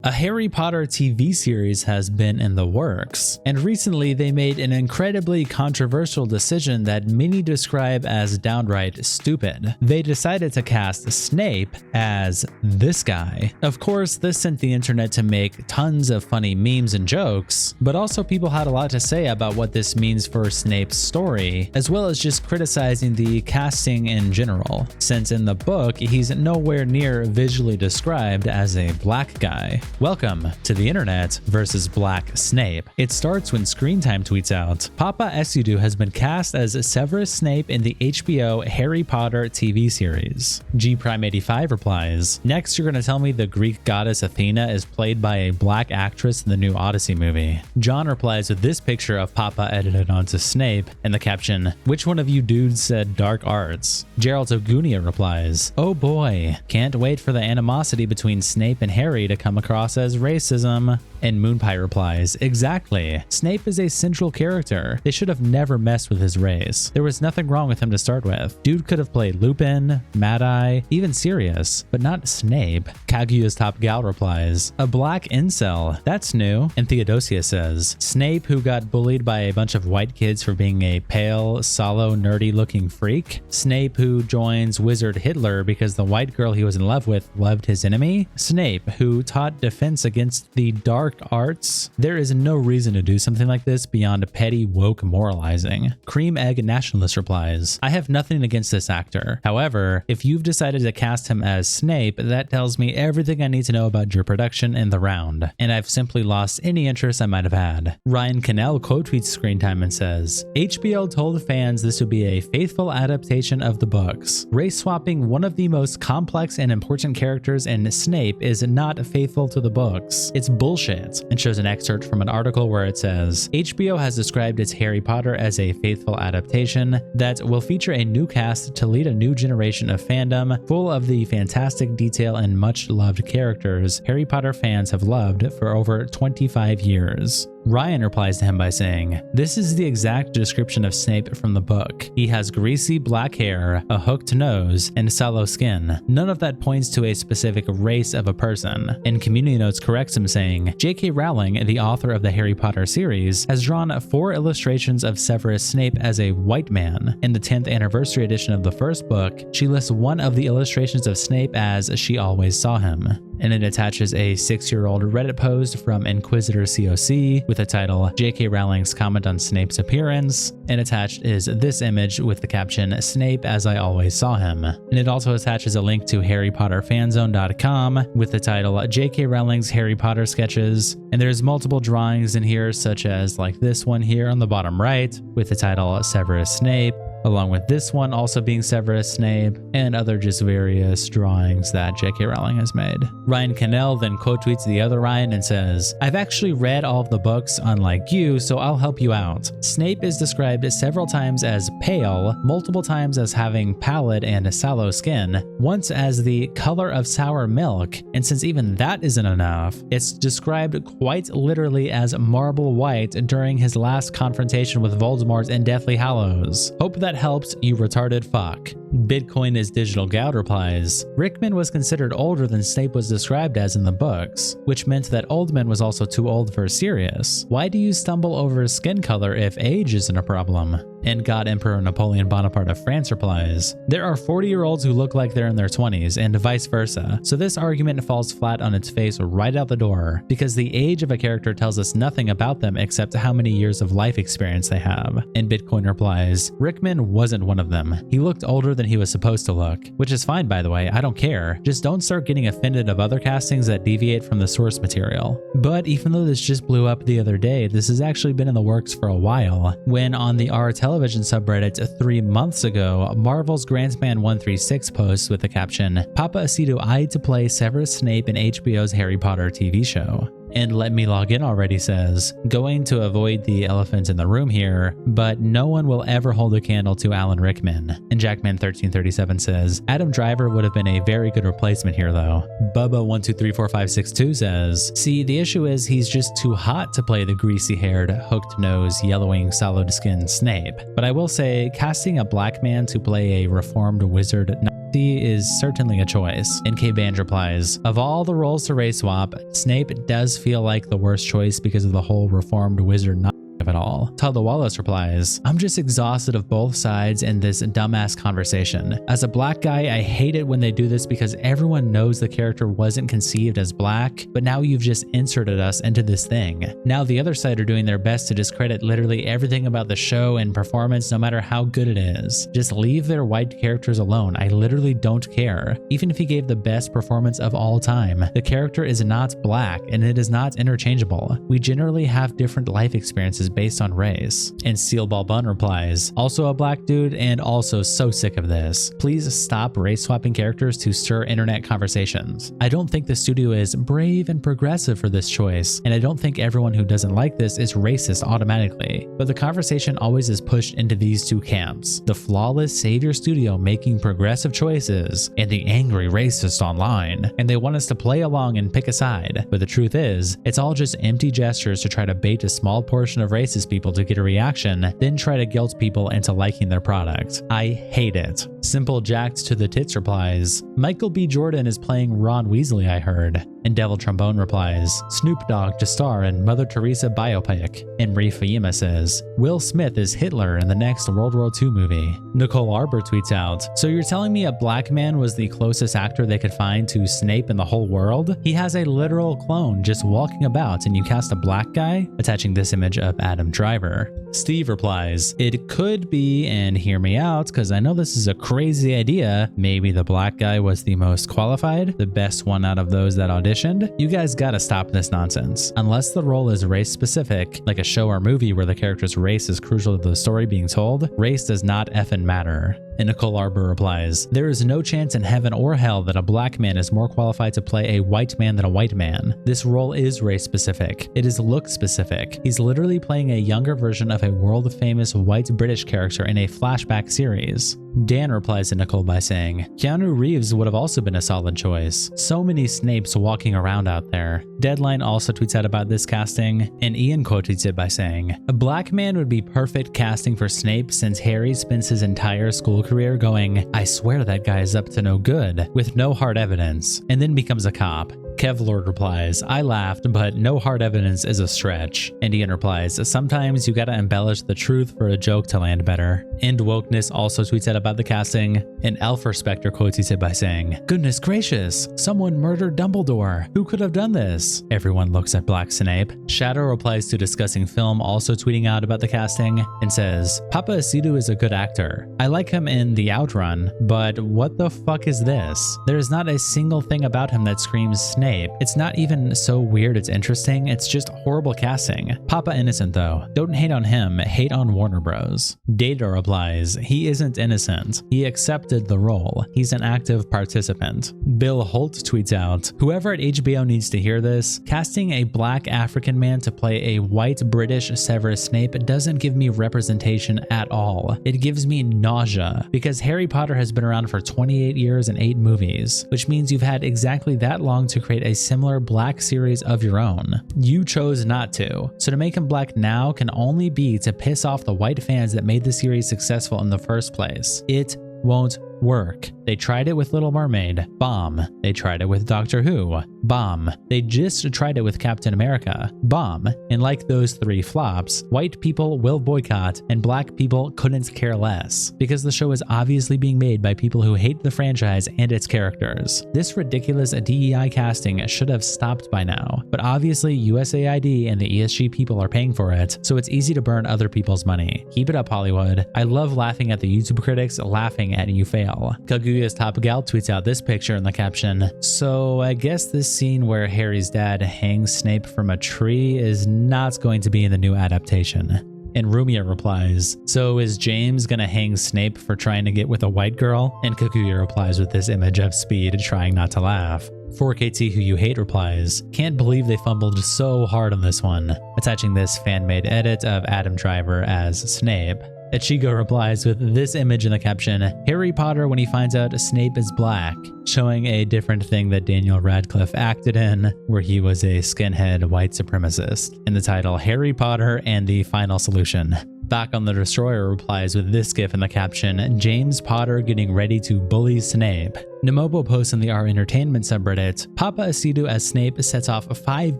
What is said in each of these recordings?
A Harry Potter TV series has been in the works, and recently they made an incredibly controversial decision that many describe as downright stupid. They decided to cast Snape as this guy. Of course, this sent the internet to make tons of funny memes and jokes, but also people had a lot to say about what this means for Snape's story, as well as just criticizing the casting in general, since in the book he's nowhere near visually described as a black guy. Welcome to the internet versus Black Snape. It starts when Screen Time tweets out, Paapa Essiedu has been cast as Severus Snape in the HBO Harry Potter TV series. G Prime 85 replies, next you're gonna tell me the Greek goddess Athena is played by a black actress in the new Odyssey movie. John replies with this picture of Paapa edited onto Snape and the caption, which one of you dudes said dark arts? Gerald Ogunia replies, oh boy, can't wait for the animosity between Snape and Harry to come across as racism. And Moonpie replies, exactly. Snape is a central character. They should have never messed with his race. There was nothing wrong with him to start with. Dude could have played Lupin, Mad-Eye, even Sirius, but not Snape. Kaguya's Top Gal replies, a black incel. That's new. And Theodosia says, Snape, who got bullied by a bunch of white kids for being a pale, sallow, nerdy looking freak. Snape, who joins Wizard Hitler because the white girl he was in love with loved his enemy. Snape, who taught defense against the dark arts. There is no reason to do something like this beyond petty woke moralizing. Cream Egg Nationalist replies, I have nothing against this actor. However, if you've decided to cast him as Snape, that tells me everything I need to know about your production in the round, and I've simply lost any interest I might have had. Ryan Cannell quote tweets Screen Time and says, HBO told fans this would be a faithful adaptation of the books. Race swapping one of the most complex and important characters in Snape is not faithful to the books. It's bullshit, and shows an excerpt from an article where it says, HBO has described its Harry Potter as a faithful adaptation that will feature a new cast to lead a new generation of fandom full of the fantastic detail and much loved characters Harry Potter fans have loved for over 25 years. Ryan replies to him by saying, this is the exact description of Snape from the book. He has greasy black hair, a hooked nose, and sallow skin. None of that points to a specific race of a person. And Community Notes corrects him saying, J.K. Rowling, the author of the Harry Potter series, has drawn 4 illustrations of Severus Snape as a white man. In the 10th anniversary edition of the first book, she lists one of the illustrations of Snape as she always saw him. And it attaches a 6-year-old Reddit post from Inquisitor COC with the title J.K. Rowling's comment on Snape's appearance, and attached is this image with the caption Snape as I always saw him. And it also attaches a link to HarryPotterFanzone.com with the title J.K. Rowling's Harry Potter sketches, and there's multiple drawings in here such as like this one here on the bottom right with the title Severus Snape, along with this one also being Severus Snape, and other just various drawings that J.K. Rowling has made. Ryan Cannell then quote tweets the other Ryan and says, I've actually read all of the books unlike you, so I'll help you out. Snape is described several times as pale, multiple times as having pallid and sallow skin, once as the color of sour milk, and since even that isn't enough, it's described quite literally as marble white during his last confrontation with Voldemort in Deathly Hallows. Hope that helps, you retarded fuck. Bitcoin is Digital Gout replies, Rickman was considered older than Snape was described as in the books, which meant that Oldman was also too old for Sirius. Why do you stumble over skin color if age isn't a problem? And God Emperor Napoleon Bonaparte of France replies, there are 40-year-olds who look like they're in their 20s and vice versa, so this argument falls flat on its face right out the door, because the age of a character tells us nothing about them except how many years of life experience they have. And Bitcoin replies, Rickman wasn't one of them. He looked older than he was supposed to look, which is fine by the way, I don't care. Just don't start getting offended of other castings that deviate from the source material. But even though this just blew up the other day, this has actually been in the works for a while, when on the R Television subreddit 3 months ago, Marvel's Grantsman136 posts with the caption, Paapa Essiedu eyed to play Severus Snape in HBO's Harry Potter TV show. And Let Me Log In Already says, going to avoid the elephant in the room here, but no one will ever hold a candle to Alan Rickman. And Jackman1337 says, Adam Driver would have been a very good replacement here though. Bubba12345562 says, see, the issue is he's just too hot to play the greasy-haired, hooked-nosed, yellowing, sallow-skinned Snape. But I will say, casting a black man to play a reformed wizard D is certainly a choice. NK Band replies, of all the roles to race swap, Snape does feel like the worst choice because of the whole reformed wizard not of it all. Talda Wallace replies, I'm just exhausted of both sides in this dumbass conversation. As a black guy, I hate it when they do this because everyone knows the character wasn't conceived as black, but now you've just inserted us into this thing. Now the other side are doing their best to discredit literally everything about the show and performance no matter how good it is. Just leave their white characters alone. I literally don't care. Even if he gave the best performance of all time, the character is not black and it is not interchangeable. We generally have different life experiences based on race. And Steelball Bun replies, also a black dude and also so sick of this. Please stop race swapping characters to stir internet conversations. I don't think the studio is brave and progressive for this choice, and I don't think everyone who doesn't like this is racist automatically. But the conversation always is pushed into these two camps. The flawless savior studio making progressive choices and the angry racist online. And they want us to play along and pick a side. But the truth is, it's all just empty gestures to try to bait a small portion of racist people to get a reaction, then try to guilt people into liking their product. I hate it. Simple Jacked to the Tits replies, Michael B. Jordan is playing Ron Weasley, I heard. And Devil Trombone replies, Snoop Dogg to star in Mother Teresa biopic. And Rifayima says, Will Smith is Hitler in the next World War II movie. Nicole Arbor tweets out, so you're telling me a black man was the closest actor they could find to Snape in the whole world? He has a literal clone just walking about and you cast a black guy? Attaching this image of Adam Driver. Steve replies, it could be, and hear me out because I know this is a crazy idea, maybe the black guy was the most qualified, the best one out of those that auditioned. You guys gotta stop this nonsense. Unless the role is race specific, like a show or movie where the character's race is crucial to the story being told, race does not effing matter. And Nicole Arbor replies, there is no chance in heaven or hell that a black man is more qualified to play a white man than a white man. This role is race specific. It is look specific. He's literally playing a younger version of a world famous white British character in a flashback series. Dan replies to Nicole by saying, Keanu Reeves would have also been a solid choice. So many Snapes walking around out there. Deadline also tweets out about this casting, and Ian quotes it by saying, a black man would be perfect casting for Snape since Harry spends his entire school career going, I swear that guy is up to no good, with no hard evidence, and then becomes a cop. Kevlord replies, I laughed, but no hard evidence is a stretch. And Ian replies, sometimes you gotta embellish the truth for a joke to land better. And Wokeness also tweets out about the casting, and Elf Respector quotes it by saying, goodness gracious, someone murdered Dumbledore. Who could have done this? Everyone looks at Black Snape. Shadow replies to Discussing Film, also tweeting out about the casting, and says, Paapa Essiedu is a good actor. I like him in The Outrun, but what the fuck is this? There is not a single thing about him that screams Snape. It's not even so weird it's interesting, it's just horrible casting. Paapa innocent though. Don't hate on him, hate on Warner Bros. Data replies, he isn't innocent. He accepted the role. He's an active participant. Bill Holt tweets out, whoever at HBO needs to hear this, casting a black African man to play a white British Severus Snape doesn't give me representation at all. It gives me nausea, because Harry Potter has been around for 28 years and 8 movies, which means you've had exactly that long to create a similar black series of your own. You chose not to. So to make him black now can only be to piss off the white fans that made the series successful in the first place. It won't work. They tried it with Little Mermaid. Bomb. They tried it with Doctor Who. Bomb. They just tried it with Captain America. Bomb. And like those 3 flops, white people will boycott and black people couldn't care less, because the show is obviously being made by people who hate the franchise and its characters. This ridiculous DEI casting should have stopped by now, but obviously USAID and the ESG people are paying for it, so it's easy to burn other people's money. Keep it up, Hollywood. I love laughing at the YouTube critics laughing at you fail. Kaguya's Top Gal tweets out this picture in the caption, so I guess this scene where Harry's dad hangs Snape from a tree is not going to be in the new adaptation. And Rumia replies, so is James gonna hang Snape for trying to get with a white girl? And Kaguya replies with this image of Speed trying not to laugh. 4KT Who You Hate replies, can't believe they fumbled so hard on this one, attaching this fan-made edit of Adam Driver as Snape. Ichigo replies with this image in the caption, Harry Potter when he finds out Snape is black, showing a different thing that Daniel Radcliffe acted in, where he was a skinhead white supremacist. In the title, Harry Potter and the Final Solution. Back on the Destroyer replies with this gif in the caption, James Potter getting ready to bully Snape. Nemobo posts in the R Entertainment subreddit, Paapa Essiedu as Snape sets off 5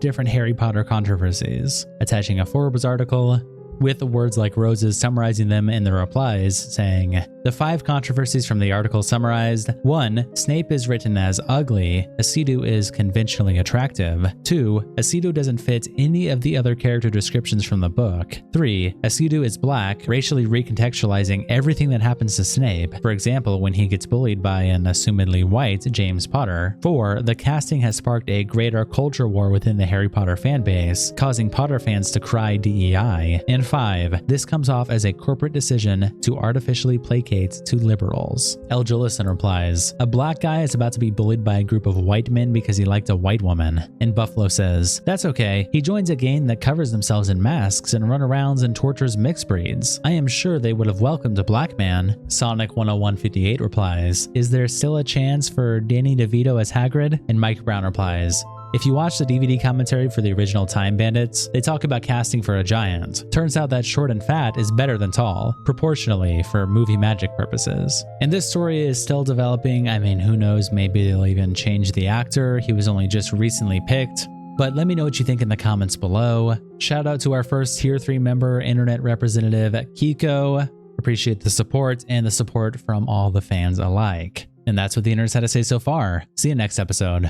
different Harry Potter controversies, attaching a Forbes article with words like Roses summarizing them in the replies, saying, the 5 controversies from the article summarized: 1. Snape is written as ugly. Essiedu is conventionally attractive. 2. Essiedu doesn't fit any of the other character descriptions from the book. 3. Essiedu is black, racially recontextualizing everything that happens to Snape, for example when he gets bullied by an assumedly white James Potter. 4. The casting has sparked a greater culture war within the Harry Potter fanbase, causing Potter fans to cry DEI. And 5. This comes off as a corporate decision to artificially placate to liberals. El Jolison replies, a black guy is about to be bullied by a group of white men because he liked a white woman. And Buffalo says, that's okay, he joins a gang that covers themselves in masks and runarounds and tortures mixed breeds. I am sure they would have welcomed a black man. Sonic 10158 replies, is there still a chance for Danny DeVito as Hagrid? And Mike Brown replies, if you watch the DVD commentary for the original Time Bandits, they talk about casting for a giant. Turns out that short and fat is better than tall, proportionally for movie magic purposes. And this story is still developing. I mean, who knows, maybe they'll even change the actor. He was only just recently picked. But let me know what you think in the comments below. Shout out to our first Tier 3 member, internet representative Kiko. Appreciate the support and the support from all the fans alike. And that's what the internet's had to say so far. See you next episode.